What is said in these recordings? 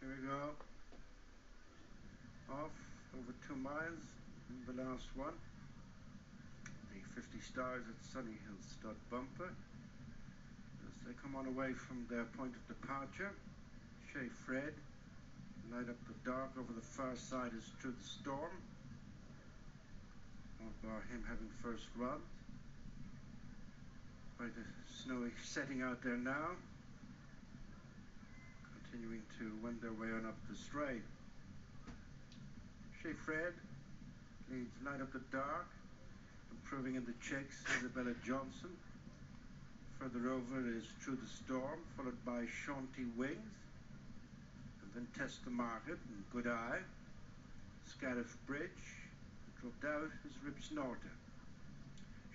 Here we go. Off over 2 miles in the last one. The 50 stars at Sunny Hill Stud Bumper. As they come on away from their point of departure, Chez Fred, light up the dark over the far side is Through the Storm. Followed by him having first run. Quite a snowy setting out there now. Continuing to wend their way on up the straight. Chez Fred leads Light Up the Dark, improving in the checks Isabella Johnson. Further over is Through the Storm, followed by Shaunty Wings, and then Test the Market and Good Eye. Scariff Bridge, dropped out is Rip Snorter.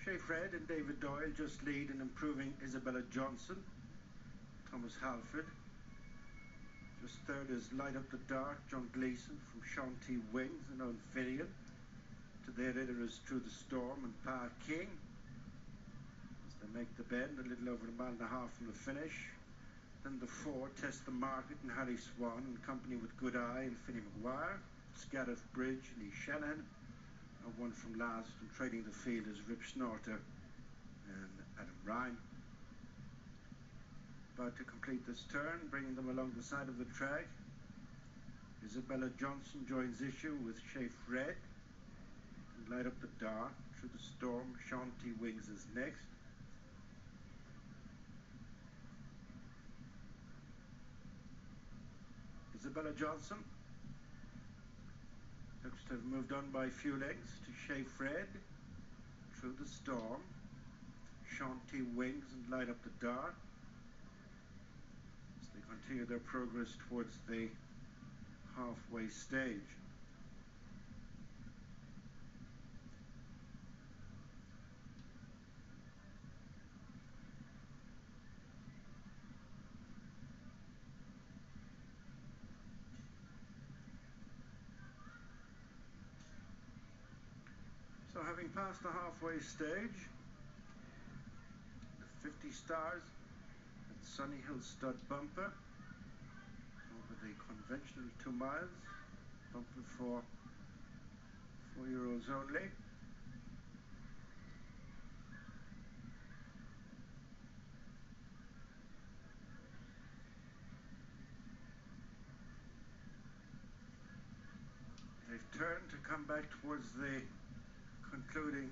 Chez Fred and David Doyle just lead in improving Isabella Johnson. Thomas Halford. Just third is Light Up the Dark, John Gleeson from Shaunty Wings and Ownfinian. To their leader is Through the Storm and Pa King. As they make the bend, a little over 1.5 miles from the finish. Then the four, Test the Market and Harry Swan, in company with Good Eye and Finney McGuire. Scariff Bridge, Lee Shanahan. And one from last, and trading the field is Rip Snorter and Adam Ryan. About to complete this turn, bringing them along the side of the track. Isabella Johnson joins issue with Chez Fred and Light Up the Dark. Through the Storm, Shaunty Wings is next. Isabella Johnson looks to have moved on by a few lengths to Chez Fred, Through the Storm, Shaunty Wings and Light Up the Dark. As they continue their progress towards the halfway stage. So having passed the halfway stage, the 50 stars at Sunny Hill Stud Bumper over the conventional 2 miles, bumper for 4-year-olds only. They've turned to come back towards the concluding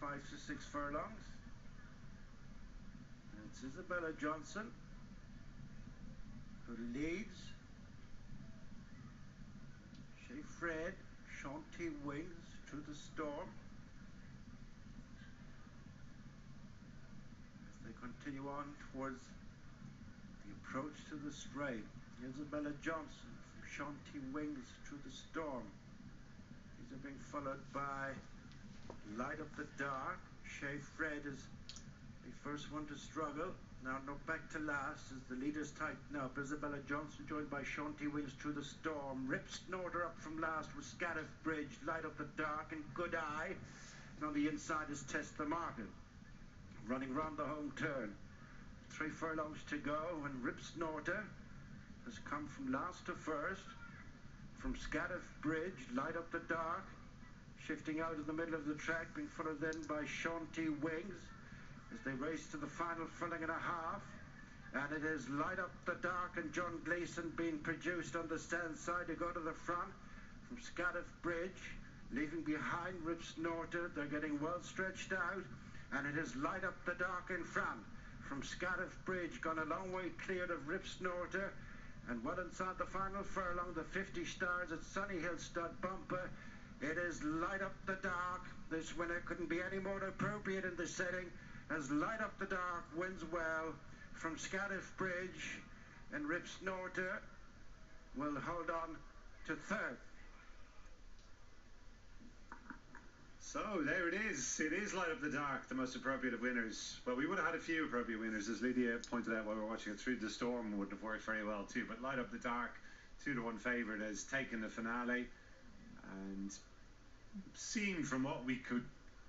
5 to 6 furlongs. And it's Isabella Johnson who leads. Chez Fred, Shaunty Wings, Through the Storm. As they continue on towards the approach to the straight. Isabella Johnson from Shaunty Wings, Through the Storm. These are being followed by Light Up the Dark. Chez Fred is the first one to struggle. Now not back to last as the leaders tighten up. Isabella Johnson joined by Shaunty Wings, Through the Storm. Rip Snorter up from last with Scariff Bridge, Light Up the Dark and Good Eye. And on the inside is Test the Market. Running round the home turn. 3 furlongs to go and Rip Snorter has come from last to first. From Scariff Bridge, Light Up the Dark. Shifting out of the middle of the track, being followed then by Shaunty Wings as they race to the final furlong and a half. And it is Light Up the Dark and John Gleeson being produced on the stand side to go to the front from Scariff Bridge, leaving behind Rip Snorter. They're getting well stretched out, and it is Light Up the Dark in front from Scariff Bridge, gone a long way cleared of Rip Snorter. And well inside the final furlong, the 50 stars at Sunny Hill Stud Bumper. It is Light Up the Dark. This winner couldn't be any more appropriate in the setting, as Light Up the Dark wins well from Scariff Bridge, and Rip Snorter will hold on to third. So there it is. It is Light Up the Dark, the most appropriate of winners. Well, we would have had a few appropriate winners, as Lydia pointed out while we were watching it. Through the Storm would have worked very well too, but Light Up the Dark, 2-1 favourite, has taken the finale, and seen from what we could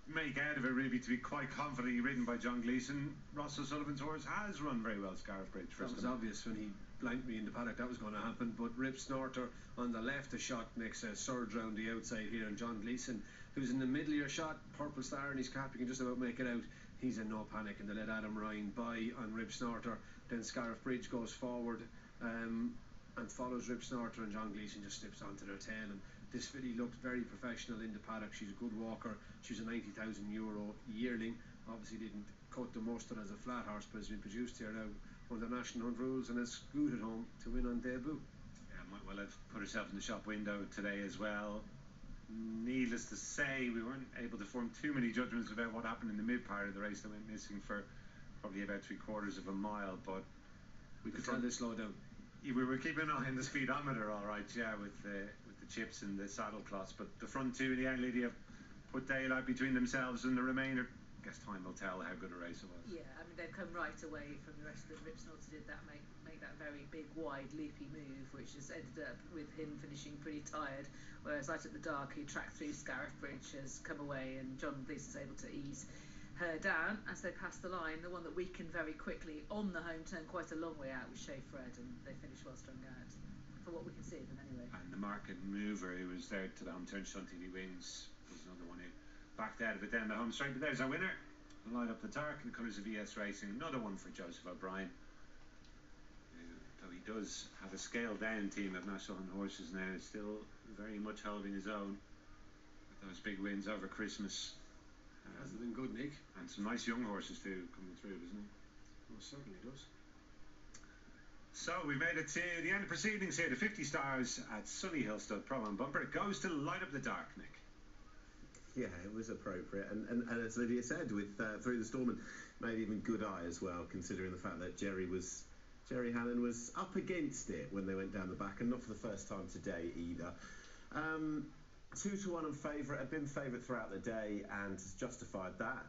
make out of it, really, to be quite confidently ridden by John Gleeson. Ross O'Sullivan's horse has run very well, Scariff Bridge. That was obvious when he blanked me in the paddock that was going to happen, but Rip Snorter on the left, a shot makes a surge round the outside here, and John Gleeson, who's in the middle of your shot, purple star in his cap, you can just about make it out. He's in no panic, and they let Adam Ryan by on Rip Snorter. Then Scariff Bridge goes forward and follows Rip Snorter, and John Gleeson just slips onto their tail. And this filly looked very professional in the paddock. She's a good walker. She's a €90,000 yearling. Obviously didn't cut the mustard as a flat horse, but has been produced here now under National Hunt rules and has scooted home to win on debut. Yeah, might well have put herself in the shop window today as well. Needless to say, we weren't able to form too many judgments about what happened in the mid part of the race that went missing for probably about 3/4 of a mile, but we could tell they slowed down. Yeah, we were keeping an eye on the speedometer, all right, yeah, with the chips and the saddle cloths, but the front two in the end, Lydia, put daylight between themselves and the remainder. I guess time will tell how good a race it was. Yeah, I mean, they've come right away from the rest of them. Rip Snorter did that, make that very big, wide, leapy move, which has ended up with him finishing pretty tired, whereas Light at the Dark, who tracked through Scariff Bridge, has come away, and John Gleeson's able to ease her down as they pass the line. The one that weakened very quickly on the home turn, quite a long way out, was Shea Fred, and they finished well strung out, for what we can see of them anyway. And the market mover who was there to the home turn, Chantilly Wings, was another one who backed out of it down the home straight. But there's our winner. Light Up the Dark in the colours of ES Racing. Another one for Joseph O'Brien, who, though he does have a scaled down team of National Hunt horses now, is still very much holding his own with those big wins over Christmas. Hasn't been good, Nick. And some nice young horses too coming through, doesn't he? Well, certainly does. So we've made it to the end of proceedings here. The 50 stars at Sunnyhill Stud Pro and Bumper. It goes to Light Up the Dark, Nick. Yeah, it was appropriate, and as Lydia said, with Through the Storm, and made even good eye as well, considering the fact that Jerry Hannon was up against it when they went down the back, and not for the first time today either. 2-1 and favourite, had been favourite throughout the day and has justified that.